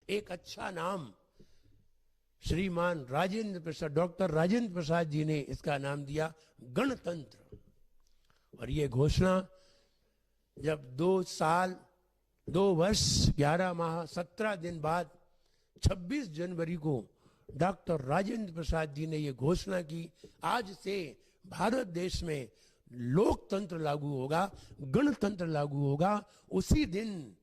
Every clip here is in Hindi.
एक अच्छा नाम श्रीमान राजेंद्र प्रसाद, डॉक्टर राजेंद्र प्रसाद जी ने इसका नाम दिया गणतंत्र। और ये घोषणा जब 2 साल 2 वर्ष 11 माह 17 दिन बाद 26 जनवरी को डॉक्टर राजेंद्र प्रसाद जी ने ये घोषणा की, आज से भारत देश में लोकतंत्र लागू होगा, गणतंत्र लागू होगा। उसी दिन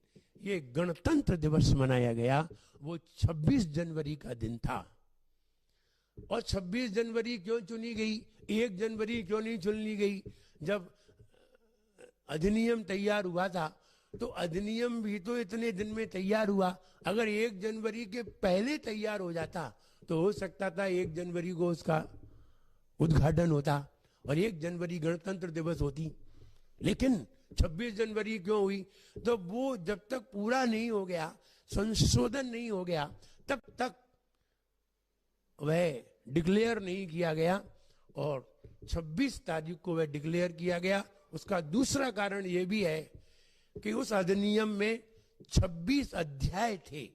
ये गणतंत्र दिवस मनाया गया, वो 26 जनवरी का दिन था। और 26 जनवरी क्यों चुनी गई, 1 जनवरी क्यों नहीं चुन ली गई? जब अधिनियम तैयार हुआ था तो अधिनियम भी तो इतने दिन में तैयार हुआ। अगर 1 जनवरी के पहले तैयार हो जाता तो हो सकता था 1 जनवरी को उसका उद्घाटन होता और 1 जनवरी गणतंत्र दिवस होती। लेकिन 26 जनवरी क्यों हुई? तो वो जब तक पूरा नहीं हो गया, संशोधन नहीं हो गया, तब तक वह डिक्लेयर नहीं किया गया और 26 तारीख को वह डिक्लेयर किया गया। उसका दूसरा कारण यह भी है कि उस अधिनियम में 26 अध्याय थे।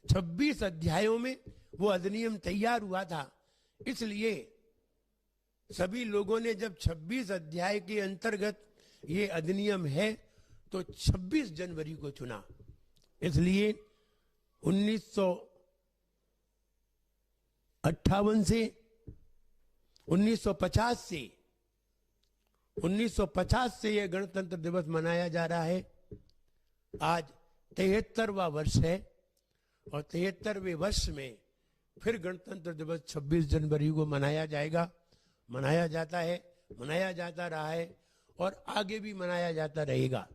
26 अध्यायों में वो अधिनियम तैयार हुआ था, इसलिए सभी लोगों ने जब 26 अध्याय के अंतर्गत ये अधिनियम है तो 26 जनवरी को चुना। इसलिए 1958 से 1950 से यह गणतंत्र दिवस मनाया जा रहा है। आज 73वां वर्ष है और 73वें वर्ष में फिर गणतंत्र दिवस 26 जनवरी को मनाया जाएगा, मनाया जाता है, मनाया जाता रहा है और आगे भी मनाया जाता रहेगा।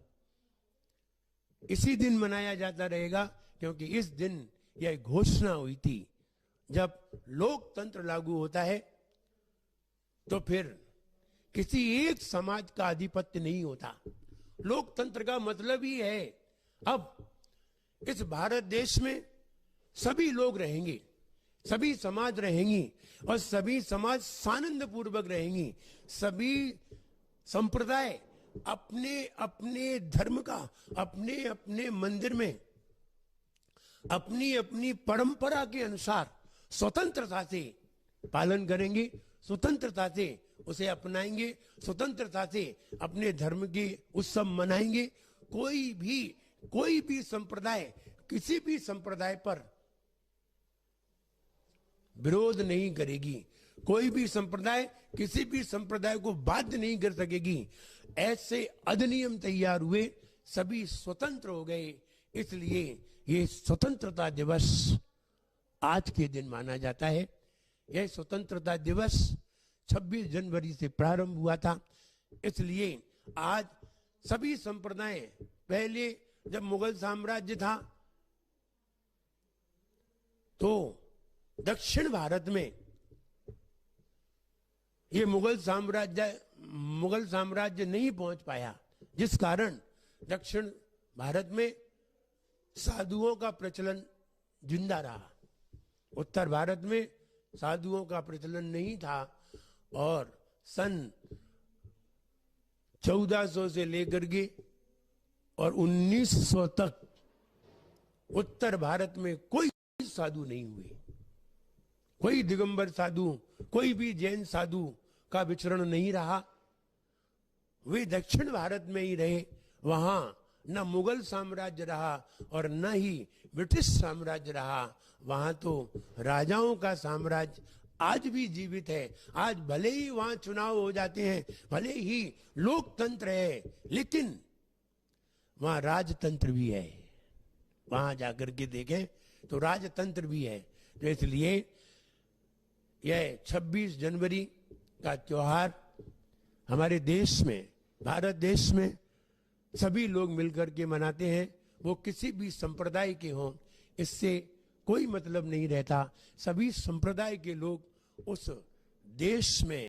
इसी दिन मनाया जाता रहेगा क्योंकि इस दिन यह घोषणा हुई थी, जब लोकतंत्र लागू होता है तो फिर किसी एक समाज का आधिपत्य नहीं होता। लोकतंत्र का मतलब ही है अब इस भारत देश में सभी लोग रहेंगे, सभी समाज रहेंगी और सभी समाज सानंद पूर्वक रहेंगी। सभी संप्रदाय अपने अपने धर्म का, अपने अपने मंदिर में अपनी अपनी परंपरा के अनुसार स्वतंत्रता से पालन करेंगे, स्वतंत्रता से उसे अपनाएंगे, स्वतंत्रता से अपने धर्म के उत्सव मनाएंगे। कोई भी संप्रदाय किसी भी संप्रदाय पर विरोध नहीं करेगी, कोई भी संप्रदाय किसी भी संप्रदाय को बाध्य नहीं कर सकेगी। ऐसे अधिनियम तैयार हुए, सभी स्वतंत्र हो गए, इसलिए ये स्वतंत्रता दिवस आज के दिन माना जाता है। यह स्वतंत्रता दिवस 26 जनवरी से प्रारंभ हुआ था, इसलिए आज सभी संप्रदाय, पहले जब मुगल साम्राज्य था तो दक्षिण भारत में ये मुगल साम्राज्य नहीं पहुंच पाया, जिस कारण दक्षिण भारत में साधुओं का प्रचलन जिंदा रहा। उत्तर भारत में साधुओं का प्रचलन नहीं था और सन 1400 से लेकर के और 1900 तक उत्तर भारत में कोई साधु नहीं हुए, कोई दिगंबर साधु, कोई भी जैन साधु का विचरण नहीं रहा। वे दक्षिण भारत में ही रहे। वहां न मुगल साम्राज्य रहा और न ही ब्रिटिश साम्राज्य रहा, वहां तो राजाओं का साम्राज्य आज भी जीवित है। आज भले ही वहां चुनाव हो जाते हैं, भले ही लोकतंत्र है, लेकिन वहां राजतंत्र भी है। वहां जाकर के देखें तो राजतंत्र भी है। तो इसलिए यह 26 जनवरी का त्योहार हमारे देश में, भारत देश में सभी लोग मिलकर के मनाते हैं। वो किसी भी संप्रदाय के हों, इससे कोई मतलब नहीं रहता। सभी संप्रदाय के लोग उस देश में